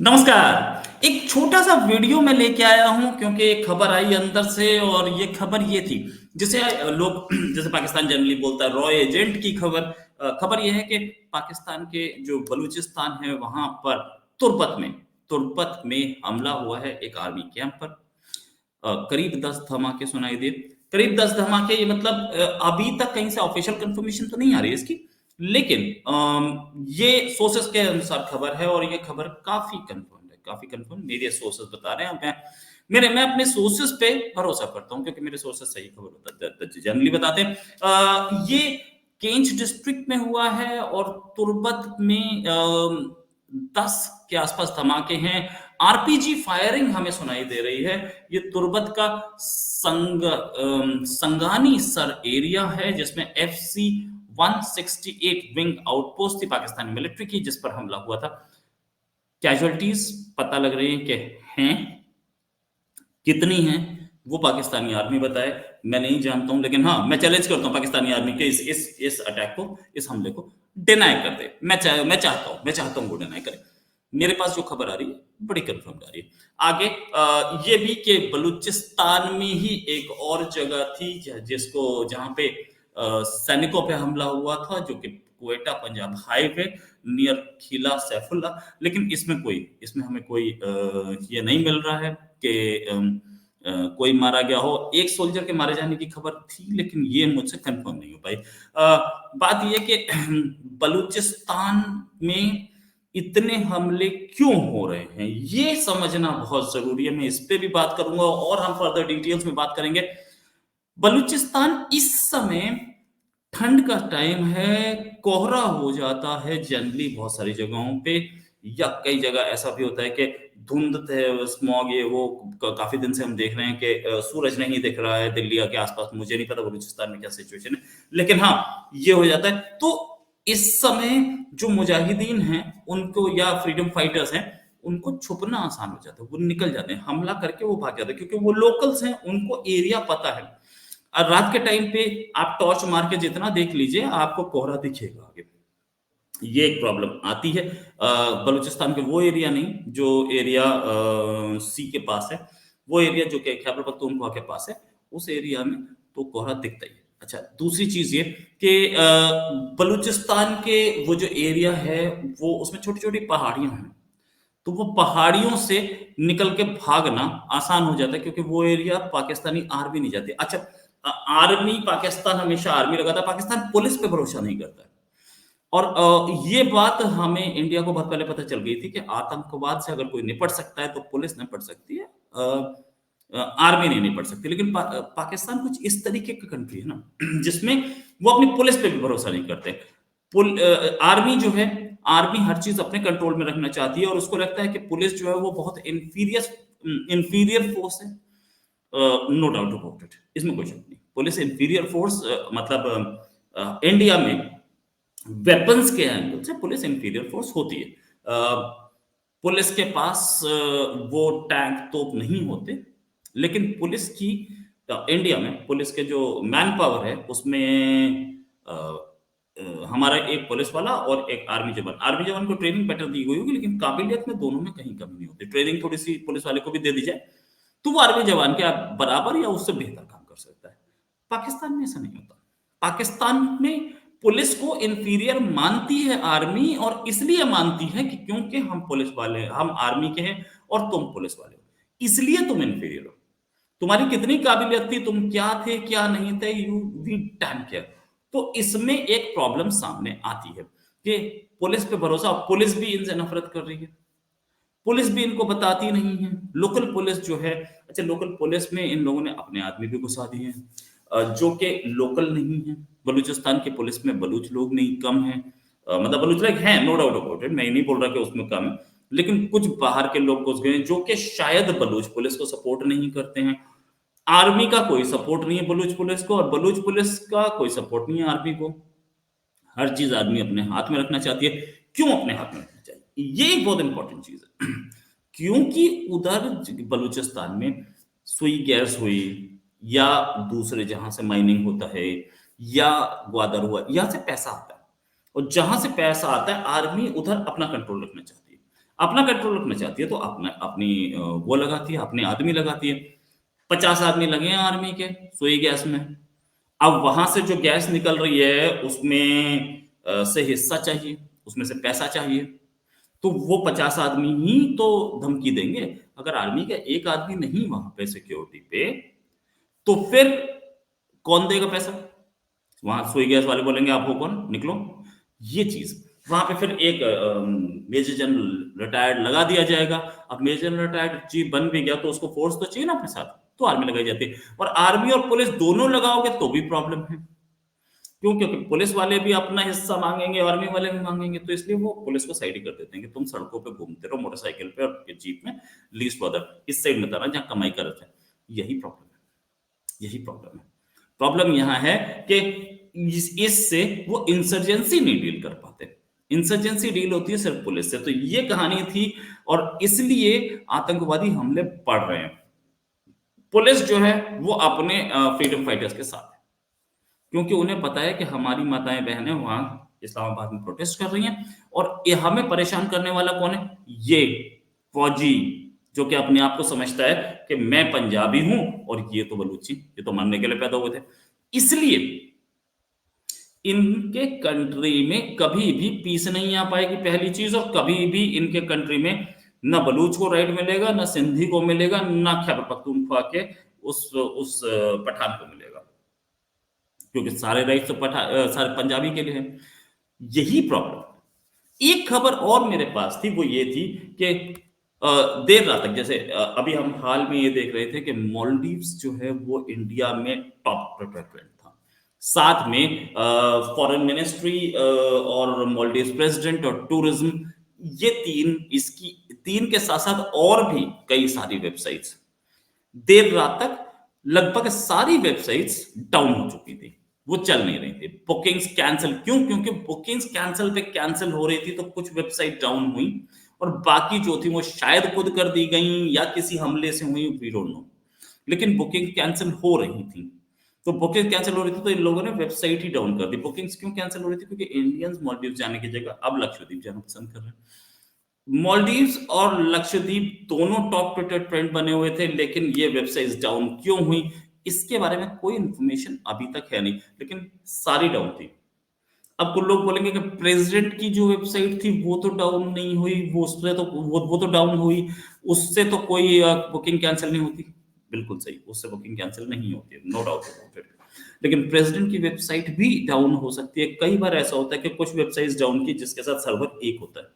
नमस्कार। एक छोटा-सा वीडियो मैं लेके आया हूँ क्योंकि एक खबर आई अंदर से और ये खबर ये थी, जिसे लोग जैसे पाकिस्तान जनरली बोलता है रॉ एजेंट की खबर। खबर ये है कि पाकिस्तान के जो बलूचिस्तान है वहाँ पर तुर्बत में हमला हुआ है एक आर्मी कैंप पर। करीब 10 धमाके सुनाई दिए। करीब 10 धमाके ये मतलब अभी तक कहीं से ऑफिशियल कंफर्मेशन तो नहीं आ रही है इसकी। लेकिन ये सोर्सेस के अनुसार खबर है और ये खबर काफ़ी कन्फर्म्ड है, काफ़ी कन्फर्म मेरे सोर्सेस बता रहे हैं। मैं अपने सोर्सेस पे भरोसा करता हूँ क्योंकि मेरे सोर्सेस सही खबर जनरली बताते हैं। ये केंच डिस्ट्रिक्ट में हुआ है और तुर्बत में 10 के आसपास धमाके हैं। आरपीजी फायरिंग हमें सुनाई दे रही है। ये तुर्बत का संगानी सर एरिया है जिसमें एफसी 168 विंग आउटपोस्ट थी पाकिस्तानी मिलिट्री की जिस पर हमला हुआ था। कैजुअलिटीज पता लग रही है कि हैं, कितनी हैं वो पाकिस्तानी आर्मी बताए। मैं नहीं जानता हूं लेकिन हाँ मैं चैलेंज करता हूं पाकिस्तानी आर्मी के इस अटैक को, इस हमले को डिनाई कर दे। मैं चाहता हूं वो डिनाई करे। मेरे पास जो खबर आ रही है बड़ी कंफर्म आ रही है। आगे ये भी कि बलूचिस्तान में ही एक और जगह थी जिसको जहां पे सैनिकों पे हमला हुआ था जो कि क्वेटा पंजाब हाईवे नियर खिला सैफुल्ला। लेकिन इसमें हमें कोई ये नहीं मिल रहा है कि कोई मारा गया हो। एक सोल्जर के मारे जाने की खबर थी लेकिन ये मुझसे कंफर्म नहीं हो पाई। बात ये कि बलूचिस्तान में इतने हमले क्यों हो रहे हैं ये समझना बहुत जरूरी है। मैं इस पे भी बात करूंगा और हम फर्दर डिटेल्स में बात करेंगे। बलूचिस्तान इस समय ठंड का टाइम है, कोहरा हो जाता है जनरली बहुत सारी जगहों पे, या कई जगह ऐसा भी होता है कि धुंध है, स्मॉग ये वो काफी दिन से हम देख रहे हैं कि सूरज नहीं दिख रहा है दिल्ली के आसपास। मुझे नहीं पता बलूचिस्तान में क्या सिचुएशन है, लेकिन हाँ ये हो जाता है। तो इस समय जो मुजाहिदीन हैं उनको या फ्रीडम फाइटर्स हैं उनको छुपना आसान हो जाता है, वो निकल जाते हैं, हमला करके वो भाग जाते हैं क्योंकि वो लोकल्स हैं, उनको एरिया पता है। और रात के टाइम पे आप टॉर्च मार के जितना देख लीजिए आपको कोहरा दिखेगा आगे। ये एक प्रॉब्लम आती है। बलूचिस्तान के वो एरिया नहीं जो एरिया सी के पास है, वो एरिया जो कि खैबर पख्तूनख्वा के पास है, उस एरिया में तो कोहरा दिखता ही है। अच्छा, दूसरी चीज ये कि बलूचिस्तान के वो जो एरिया है वो उसमें छोटी छोटी पहाड़ियां हैं, तो वो पहाड़ियों से निकल के भागना आसान हो जाता है क्योंकि वो एरिया पाकिस्तानी आर्मी नहीं जाती। अच्छा, आर्मी पाकिस्तान हमेशा आर्मी लगाता है, पाकिस्तान पुलिस पे भरोसा नहीं करता है। और ये बात हमें इंडिया को बहुत पहले पता चल गई थी कि आतंकवाद से अगर कोई निपट सकता है तो पुलिस निपट सकती है, आर्मी नहीं निपट सकती। लेकिन पाकिस्तान कुछ इस तरीके का कंट्री है ना जिसमें वो अपनी पुलिस पे भी भरोसा नहीं करते। आर्मी जो है, आर्मी हर चीज अपने कंट्रोल में रखना चाहती है और उसको लगता है कि पुलिस जो है वो बहुत इंफीरियर इंफीरियर फोर्स है। नो डाउट अबाउट इट, इसमें कोई शक नहीं। पुलिस इंफीरियर फोर्स मतलब इंडिया में वेपन्स के एंगल से पुलिस इंफीरियर फोर्स होती है। पुलिस के पास वो टैंक तोप नहीं होते, लेकिन पुलिस की इंडिया में पुलिस के जो मैन पावर है उसमें अ, हमारा एक पुलिस वाला और एक आर्मी जवान को ट्रेनिंग बेटर दी हुई होगी लेकिन काबिलियत में दोनों में कहीं कमी नहीं होती। ट्रेनिंग थोड़ी सी पुलिस वाले को भी दे दी जाए तो वो आर्मी जवान के बराबर या उससे बेहतर काम कर सकता है। पाकिस्तान में ऐसा नहीं होता। पाकिस्तान में पुलिस को इंफीरियर मानती है आर्मी, और इसलिए मानती है कि क्योंकि हम पुलिस वाले, हम आर्मी के हैं और तुम पुलिस वाले हो, इसलिए तुम इंफीरियर हो। तुम्हारी कितनी काबिलियत थी, तुम क्या थे क्या नहीं थे, यू वी डैम केयर। तो इसमें एक प्रॉब्लम सामने आती है कि पुलिस पे भरोसा, पुलिस भी इनसे नफरत कर रही है, पुलिस भी इनको बताती नहीं है। लोकल पुलिस जो है, अच्छा लोकल पुलिस में इन लोगों ने अपने आदमी भी घुसा दिए हैं जो कि लोकल नहीं है। बलूचिस्तान की पुलिस में बलूच लोग नहीं कम हैं, मतलब बलूच लोग हैं, नो डाउट अबाउट इट, मैं ये नहीं बोल रहा कि उसमें कम है, लेकिन कुछ बाहर के लोग घुस गए हैं जो कि शायद बलूच पुलिस को सपोर्ट नहीं करते हैं। आर्मी का कोई सपोर्ट नहीं है बलूच पुलिस को और बलूच पुलिस का कोई सपोर्ट नहीं है आर्मी को। हर चीज आदमी अपने हाथ में रखना चाहती है। क्यों अपने हाथ में रखना चाहिए, ये एक बहुत इंपॉर्टेंट चीज है क्योंकि उधर बलूचिस्तान में सुई गैस हुई या दूसरे जहां से माइनिंग होता है या ग्वादर हुआ, यहाँ से पैसा आता है, और जहां से पैसा आता है आर्मी उधर अपना कंट्रोल रखना चाहती है। अपना कंट्रोल रखना चाहती है तो अपना अपनी वो लगाती है, अपने आदमी लगाती है। 50 आदमी लगे हैं आर्मी के सुई गैस में। अब वहां से जो गैस निकल रही है उसमें से हिस्सा चाहिए, उसमें से पैसा चाहिए। तो वो 50 आदमी ही तो धमकी देंगे। अगर आर्मी का एक आदमी नहीं वहां पे सिक्योरिटी पे, तो फिर कौन देगा पैसा? वहां सुई गैस वाले बोलेंगे आप हो कौन, निकलो। ये चीज वहां पे फिर एक मेजर जनरल रिटायर्ड लगा दिया जाएगा। अब मेजर जनरल रिटायर्ड चीफ बन भी गया तो उसको फोर्स तो चाहिए ना अपने साथ, तो आर्मी लगाई जाती है। और आर्मी और पुलिस दोनों लगाओगे तो भी प्रॉब्लम है। क्यों? क्योंकि पुलिस वाले भी अपना हिस्सा मांगेंगे, आर्मी वाले भी मांगेंगे, तो इसलिए वो पुलिस को साइड ही कर देते हैं कि तुम सड़कों पे घूमते रहो मोटरसाइकिल पे और जीप में, लीस्ट बॉदर इस साइड में जाना जहाँ कमाई कर रहे थे। यही प्रॉब्लम है, यही प्रॉब्लम है। प्रॉब्लम यहाँ है कि इससे वो इंसर्जेंसी नहीं डील कर पाते। इंसर्जेंसी डील होती है सिर्फ पुलिस से। तो ये कहानी थी और इसलिए आतंकवादी हमले बढ़ रहे हैं। पुलिस जो है वो अपने फ्रीडम फाइटर्स के साथ है, क्योंकि उन्हें पता है कि हमारी माताएं बहनें वहां इस्लामाबाद में प्रोटेस्ट कर रही हैं और ये हमें परेशान करने वाला कौन है? ये फौजी, जो कि अपने आप को समझता है कि मैं पंजाबी हूं और ये तो बलूची, ये तो मरने के लिए पैदा हुए थे। इसलिए इनके कंट्री में कभी भी पीस नहीं आ पाएगी पहली चीज, और कभी भी इनके कंट्री में ना बलूच को राइट मिलेगा, ना सिंधी को मिलेगा, ना खैबर पख्तूनख्वा के उस पठान को मिलेगा, क्योंकि सारे राइट्स तो सारे पंजाबी के लिए हैं। यही प्रॉब्लम। एक खबर और मेरे पास थी, वो ये थी कि देर रात तक, जैसे अभी हम हाल में ये देख रहे थे कि मालदीव्स जो है वो इंडिया में टॉप प्रेफरेंट था। साथ में फॉरेन मिनिस्ट्री और मालदीव्स प्रेसिडेंट और टूरिज्म, ये तीन, इसकी तीन के साथ साथ और भी कई सारी वेबसाइट्स, देर रात तक लगभग सारी वेबसाइट्स डाउन हो चुकी थी। वो चल नहीं रही थी। बुकिंग्स कैंसिल, क्यों? क्योंकि बुकिंग्स कैंसिल पे कैंसिल हो रही थी, तो कुछ वेबसाइट डाउन हुई और बाकी जो थी वो शायद खुद कर दी गई या किसी हमले से हुई, वी डोंट नो। लेकिन बुकिंग कैंसिल हो रही थी। तो बुकिंग कैंसिल हो रही थी तो इन लोगों ने वेबसाइट ही डाउन कर दी। बुकिंग्स क्यों कैंसिल हो रही थी? क्योंकि इंडियंस मालदीव जाने की जगह अब लक्षद्वीप जाना पसंद कर रहे हैं। मालदीव्स और लक्षद्वीप दोनों टॉप रेटेड ट्रेंड बने हुए थे, लेकिन ये वेबसाइट्स डाउन क्यों हुई, इसके बारे में कोई इंफॉर्मेशन अभी तक है नहीं, लेकिन सारी डाउन थी। अब कुछ लोग बोलेंगे कि प्रेसिडेंट की जो वेबसाइट थी वो तो डाउन नहीं हुई, वो उससे तो वो तो डाउन हुई, उससे तो कोई बुकिंग कैंसिल नहीं होती। बिल्कुल सही, उससे बुकिंग कैंसिल नहीं होती है, नो डाउट अबाउट इट। लेकिन प्रेसिडेंट की वेबसाइट भी डाउन हो सकती है। कई बार ऐसा होता है कि कुछ वेबसाइट्स डाउन की जिसके साथ सर्वर एक होता है,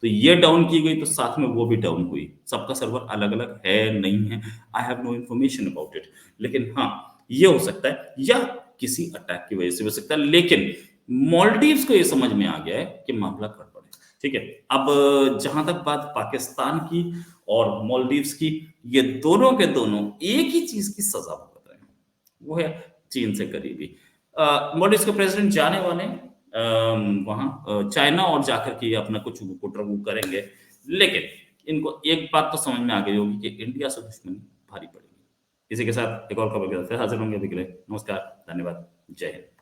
तो ये डाउन की गई तो साथ में वो भी डाउन हुई। सबका सर्वर अलग अलग है, नहीं है, I have no information about it. लेकिन हाँ, ये हो सकता है या किसी अटैक की वजह से हो सकता है। लेकिन मालदीव्स को ये समझ में आ गया है कि मामला गड़बड़ है। ठीक है। अब जहां तक बात पाकिस्तान की और मालदीव्स की, ये दोनों के दोनों एक ही चीज की सजा भुगत रहे हैं, वो है चीन से करीबी। मालदीव्स के प्रेसिडेंट जाने वाले हैं वहां चाइना और जाकर के ये अपना कुछ कुट्रगु करेंगे। लेकिन इनको एक बात तो समझ में आ गई होगी कि इंडिया से दुश्मनी भारी पड़ेगी। इसी के साथ एक और खबर के साथ फिर हाजिर होंगे। अभी के लिए नमस्कार, धन्यवाद, जय हिंद।